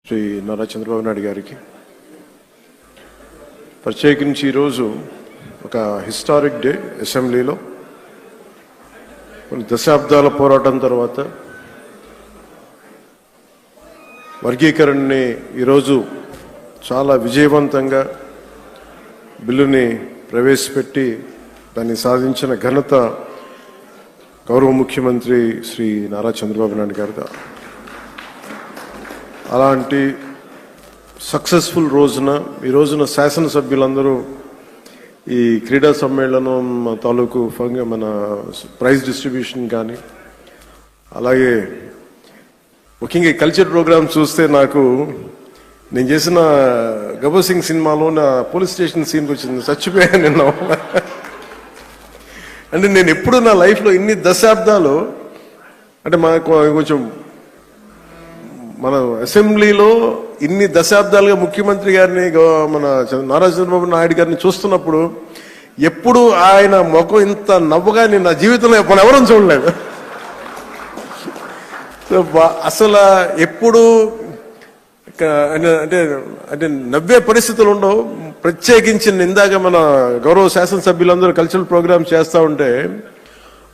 శ్రీ నారా చంద్రబాబు నాయుడు గారికి ప్రత్యేకించి ఈరోజు ఒక హిస్టారిక్ డే. అసెంబ్లీలో కొన్ని దశాబ్దాల పోరాటం తర్వాత వర్గీకరణని ఈరోజు చాలా విజయవంతంగా బిల్లుని ప్రవేశపెట్టి దాన్ని సాధించిన ఘనత గౌరవ ముఖ్యమంత్రి శ్రీ నారా చంద్రబాబు నాయుడు గారిది. అలాంటి సక్సెస్ఫుల్ రోజున ఈ రోజున శాసనసభ్యులందరూ ఈ క్రీడా సమ్మేళనం తాలూకు మన ప్రైజ్ డిస్ట్రిబ్యూషన్ కానీ అలాగే ముఖ్యంగా ఈ కల్చర్ ప్రోగ్రామ్ చూస్తే నాకు నేను చేసిన గబ్బర్ సింగ్ సినిమాలో నా పోలీస్ స్టేషన్ సీన్కి వచ్చింది. చచ్చిపోయాను నిన్న. అంటే నేను ఎప్పుడు నా లైఫ్లో ఇన్ని దశాబ్దాలు అంటే మనకు కొంచెం మన అసెంబ్లీలో ఇన్ని దశాబ్దాలుగా ముఖ్యమంత్రి గారిని మన నారా చంద్రబాబు నాయుడు గారిని చూస్తున్నప్పుడు ఎప్పుడు ఆయన ముఖం ఇంత నవ్వుగా నేను నా జీవితంలో ఎప్పుడు ఎవరూ చూడలేదు. అసలు ఎప్పుడు అంటే అంటే నవ్వే పరిస్థితులు ఉండవు. ప్రత్యేకించి ఇందాక మన గౌరవ శాసనసభ్యులందరూ కల్చరల్ ప్రోగ్రామ్ చేస్తూ ఉంటే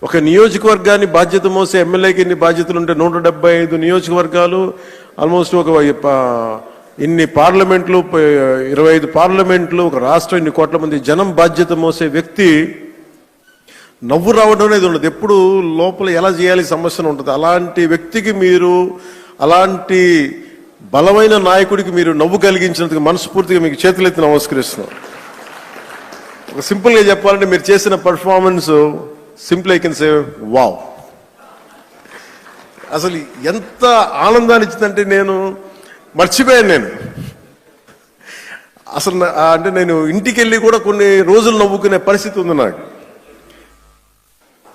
ఒక నియోజకవర్గాన్ని బాధ్యత మోసే ఎమ్మెల్యేకి ఇన్ని బాధ్యతలు ఉంటే 175 నియోజకవర్గాలు, ఆల్మోస్ట్ ఒక ఇన్ని పార్లమెంట్లు, 25 పార్లమెంట్లు, ఒక రాష్ట్రం, ఇన్ని కోట్ల మంది జనం బాధ్యత మోసే వ్యక్తి నవ్వు రావడం అనేది ఉండదు. ఎప్పుడు లోపల ఎలా చేయాలి సమస్యను ఉంటుంది. అలాంటి వ్యక్తికి మీరు, అలాంటి బలమైన నాయకుడికి మీరు నవ్వు కలిగించినందుకు మనస్ఫూర్తిగా మీకు చేతులెత్తి నమస్కరిస్తున్నాం. ఒక సింపుల్గా చెప్పాలంటే మీరు చేసిన performance simple I can say wow. అసలు ఎంత ఆనందాన్ని ఇచ్చిందంటే నేను మర్చిపోయాను. నేను అసలు అంటే నేను ఇంటికి వెళ్ళి కూడా కొన్ని రోజులు నవ్వుకునే పరిస్థితి ఉంది నాకు.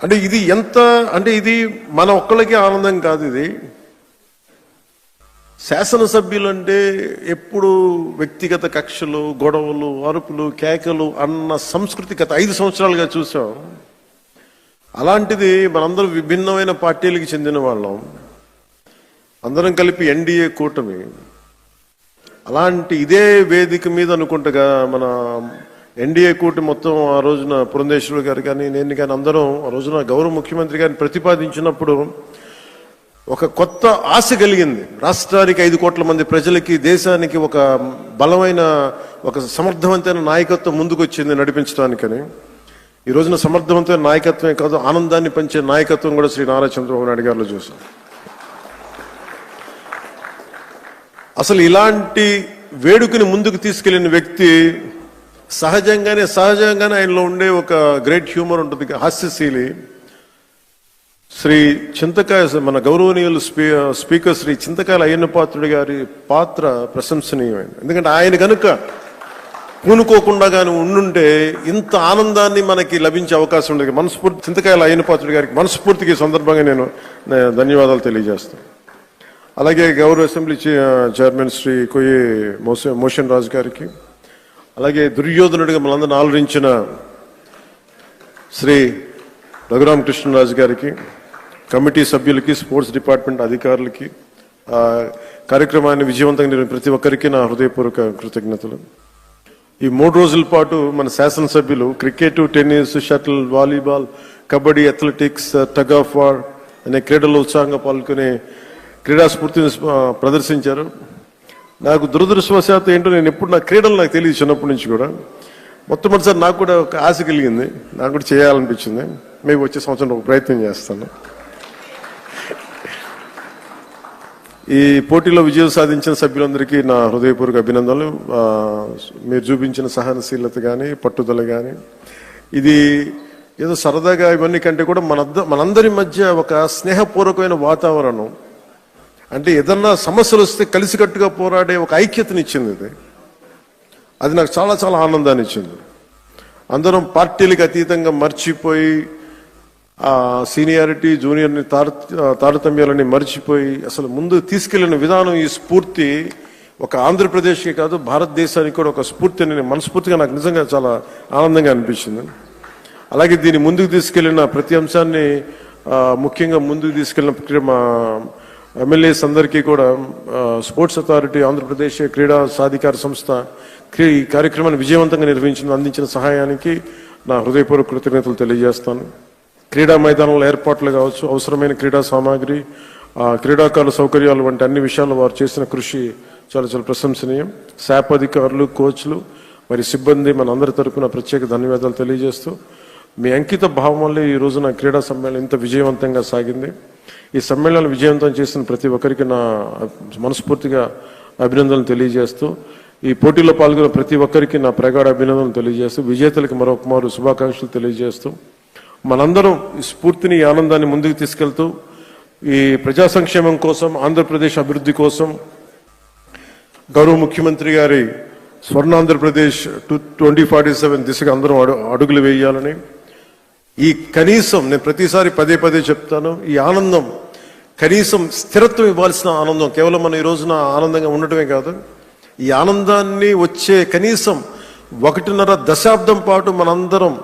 అంటే ఇది ఎంత అంటే ఇది మన ఒక్కళ్ళకి ఆనందం కాదు. ఇది శాసనసభ్యులు అంటే ఎప్పుడు వ్యక్తిగత కక్షలు, గొడవలు, అరుపులు, కేకలు అన్న సంస్కృతి గత 5 సంవత్సరాలుగా చూసాం. అలాంటిది మనందరూ విభిన్నమైన పార్టీలకు చెందిన వాళ్ళం, అందరం కలిపి ఎన్డీఏ కూటమి. అలాంటి ఇదే వేదిక మీద అనుకుంటగా మన ఎన్డీఏ కూటమి మొత్తం ఆ రోజున పురంధేశ్వరి గారు కానీ నేను కానీ అందరం ఆ రోజున గౌరవ ముఖ్యమంత్రి గారిని ప్రతిపాదించినప్పుడు ఒక కొత్త ఆశ కలిగింది. రాష్ట్రానికి 5 కోట్ల మంది ప్రజలకి, దేశానికి ఒక బలమైన, ఒక సమర్థవంతమైన నాయకత్వం ముందుకు వచ్చింది నడిపించడానికని. ఈ రోజున సమర్థవంతమైన నాయకత్వమే కాదు, ఆనందాన్ని పంచే నాయకత్వం కూడా శ్రీ నారా చంద్రబాబు నాయుడు గారిలో చూసాం. అసలు ఇలాంటి వేడుకని ముందుకు తీసుకెళ్లిన వ్యక్తి సహజంగానే ఆయనలో ఉండే ఒక గ్రేట్ హ్యూమర్ ఉంటుంది, హాస్యశీలి. శ్రీ చింతకాయ మన గౌరవనీయులు స్పీకర్ శ్రీ చింతకాయల అయ్యన్న పాత్రుడి గారి పాత్ర ప్రశంసనీయమైంది. ఎందుకంటే ఆయన కనుక పూనుకోకుండా కానీ ఉండుంటే ఇంత ఆనందాన్ని మనకి లభించే అవకాశం ఉండేది. మనస్ఫూర్తి చింతకాయల అయ్యన్న పాత్రుడి గారికి మనస్ఫూర్తిగా ఈ సందర్భంగా నేను ధన్యవాదాలు తెలియజేస్తాను. అలాగే గౌరవ అసెంబ్లీ చైర్మన్ శ్రీ కొయ్యి మోషన్ రాజు గారికి, అలాగే దుర్యోధనుడిగా మనందరిని ఆలోచించిన శ్రీ రఘురామకృష్ణరాజు గారికి, కమిటీ సభ్యులకి, స్పోర్ట్స్ డిపార్ట్మెంట్ అధికారులకి, కార్యక్రమాన్ని విజయవంతంగా నిర్వహించిన ప్రతి ఒక్కరికి నా హృదయపూర్వక కృతజ్ఞతలు. ఈ 3 రోజుల పాటు మన శాసనసభ్యులు cricket, tennis, shuttle, volleyball, kabaddi, athletics, tug of war అనే క్రీడల్లో ఉత్సాహంగా పాల్గొనే క్రీడా స్ఫూర్తిని ప్రదర్శించారు. నాకు దురదృష్టవశాత్తు ఏంటో నేను ఎప్పుడు నా క్రీడలు నాకు తెలియదు చిన్నప్పటి నుంచి కూడా. మొట్టమొదటిసారి నాకు కూడా ఒక ఆశ కలిగింది, నాకు కూడా చేయాలనిపించింది. మేము వచ్చే సంవత్సరం ఒక ప్రయత్నం చేస్తాను. ఈ పోటీలో విజయం సాధించిన సభ్యులందరికీ నా హృదయపూర్వక అభినందనలు. మీరు చూపించిన సహనశీలత కానీ, పట్టుదల కానీ, ఇది ఏదో సరదాగా ఇవన్నీ కంటే కూడా మనందరి మధ్య ఒక స్నేహపూర్వకమైన వాతావరణం, అంటే ఏదన్నా సమస్యలు వస్తే కలిసికట్టుగా పోరాడే ఒక ఐక్యతనిచ్చింది. అది నాకు చాలా చాలా ఆనందాన్ని ఇచ్చింది. అందరం పార్టీలకు అతీతంగా మర్చిపోయి ఆ సీనియారిటీ, జూనియర్ని తారతమ్యాలని మర్చిపోయి అసలు ముందు తీసుకెళ్లిన విధానం, ఈ స్ఫూర్తి ఒక ఆంధ్రప్రదేశ్కి కాదు భారతదేశానికి కూడా ఒక స్ఫూర్తి అని మనస్ఫూర్తిగా నాకు నిజంగా చాలా ఆనందంగా అనిపించింది. అలాగే దీన్ని ముందుకు తీసుకెళ్లిన ప్రతి అంశాన్ని ముఖ్యంగా ముందుకు తీసుకెళ్లిన ఎమ్మెల్యేస్ అందరికీ కూడా స్పోర్ట్స్ అథారిటీ ఆంధ్రప్రదేశ్ క్రీడా సాధికార సంస్థ ఈ కార్యక్రమాన్ని విజయవంతంగా అందించిన సహాయానికి నా హృదయపూర్వక కృతజ్ఞతలు తెలియజేస్తాను. క్రీడా మైదానంలో ఏర్పాట్లు కావచ్చు, అవసరమైన క్రీడా సామాగ్రి, క్రీడాకారుల సౌకర్యాలు వంటి అన్ని విషయాల్లో వారు చేసిన కృషి చాలా చాలా ప్రశంసనీయం. శాప్ అధికారులు, కోచ్లు, మరి సిబ్బంది మన అందరి తరపున ప్రత్యేక ధన్యవాదాలు తెలియజేస్తూ, మీ అంకిత భావం వల్ల ఈ రోజున క్రీడా సమ్మేళనం ఇంత విజయవంతంగా సాగింది. ఈ సమ్మేళనాన్ని విజయవంతం చేసిన ప్రతి ఒక్కరికి నా మనస్ఫూర్తిగా అభినందనలు తెలియజేస్తూ, ఈ పోటీలో పాల్గొన్న ప్రతి ఒక్కరికి నా ప్రగాఢ అభినందనలు తెలియజేస్తూ, విజేతలకు మరొకమారు శుభాకాంక్షలు తెలియజేస్తూ, మనందరం ఈ స్ఫూర్తిని, ఈ ఆనందాన్ని ముందుకు తీసుకెళ్తూ ఈ ప్రజా సంక్షేమం కోసం, ఆంధ్రప్రదేశ్ అభివృద్ధి కోసం గౌరవ ముఖ్యమంత్రి గారి స్వర్ణాంధ్రప్రదేశ్ 2047 దిశగా అందరం అడుగులు వేయాలని, ఈ కనీసం నేను ప్రతిసారి పదే పదే చెప్తాను, ఈ ఆనందం కనీసం స్థిరత్వం ఇవ్వాల్సిన ఆనందం, కేవలం మనం ఈ రోజున ఆనందంగా ఉండటమే కాదు, ఈ ఆనందాన్ని వచ్చే కనీసం 1.5 దశాబ్దం పాటు మనందరం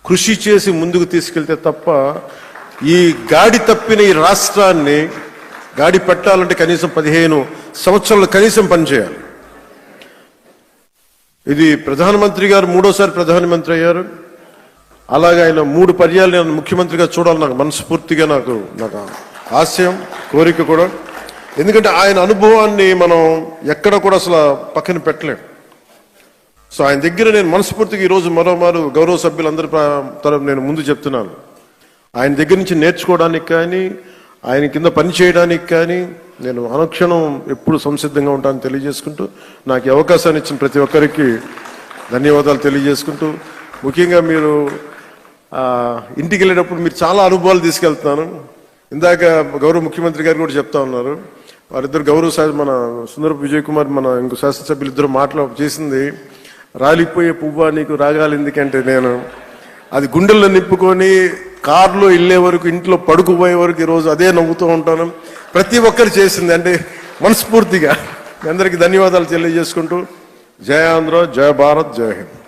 కృషి చేసి ముందుకు తీసుకెళ్తే తప్ప ఈ గాడి తప్పిన ఈ రాష్ట్రాన్ని గాడి పెట్టాలంటే కనీసం 15 సంవత్సరాలు కనీసం పనిచేయాలి. ఇది ప్రధానమంత్రి గారు 3వ ప్రధానమంత్రి అయ్యారు. అలాగే ఆయన 3 పర్యాలు నేను ముఖ్యమంత్రిగా చూడాలి నాకు మనస్ఫూర్తిగా నాకు ఆశయం, కోరిక కూడా. ఎందుకంటే ఆయన అనుభవాన్ని మనం ఎక్కడ కూడా అసలు పక్కన పెట్టలేం. సో ఆయన దగ్గర నేను మనస్ఫూర్తిగా ఈరోజు మరోమారు గౌరవ సభ్యులందరి తరపు నేను ముందు చెప్తున్నాను, ఆయన దగ్గర నుంచి నేర్చుకోవడానికి కానీ, ఆయన కింద పని చేయడానికి కానీ నేను అనుక్షణం ఎప్పుడు సంసిద్ధంగా ఉంటానని తెలియజేసుకుంటూ, నాకు ఈ అవకాశాన్ని ఇచ్చిన ప్రతి ఒక్కరికి ధన్యవాదాలు తెలియజేసుకుంటూ, ముఖ్యంగా మీరు ఇంటికి వెళ్ళేటప్పుడు మీరు చాలా అనుభవాలు తీసుకెళ్తున్నాను. ఇందాక గౌరవ ముఖ్యమంత్రి గారు కూడా చెప్తా ఉన్నారు, వారిద్దరు గౌరవ మన సుందరపు విజయ్ కుమార్ మన ఇంకో శాసనసభ్యులు ఇద్దరు చేసింది, రాలిపోయే పువ్వా నీకు రాగాలి ఎందుకంటే, నేను అది గుండెల్లో నింపుకొని కారులో వెళ్ళే వరకు, ఇంట్లో పడుకుపోయే వరకు ఈరోజు అదే నవ్వుతూ ఉంటాను. ప్రతి ఒక్కరు చేసింది అంటే మనస్ఫూర్తిగా అందరికీ ధన్యవాదాలు తెలియజేసుకుంటూ, జయ ఆంధ్ర, జయ భారత్, జయ హింద్.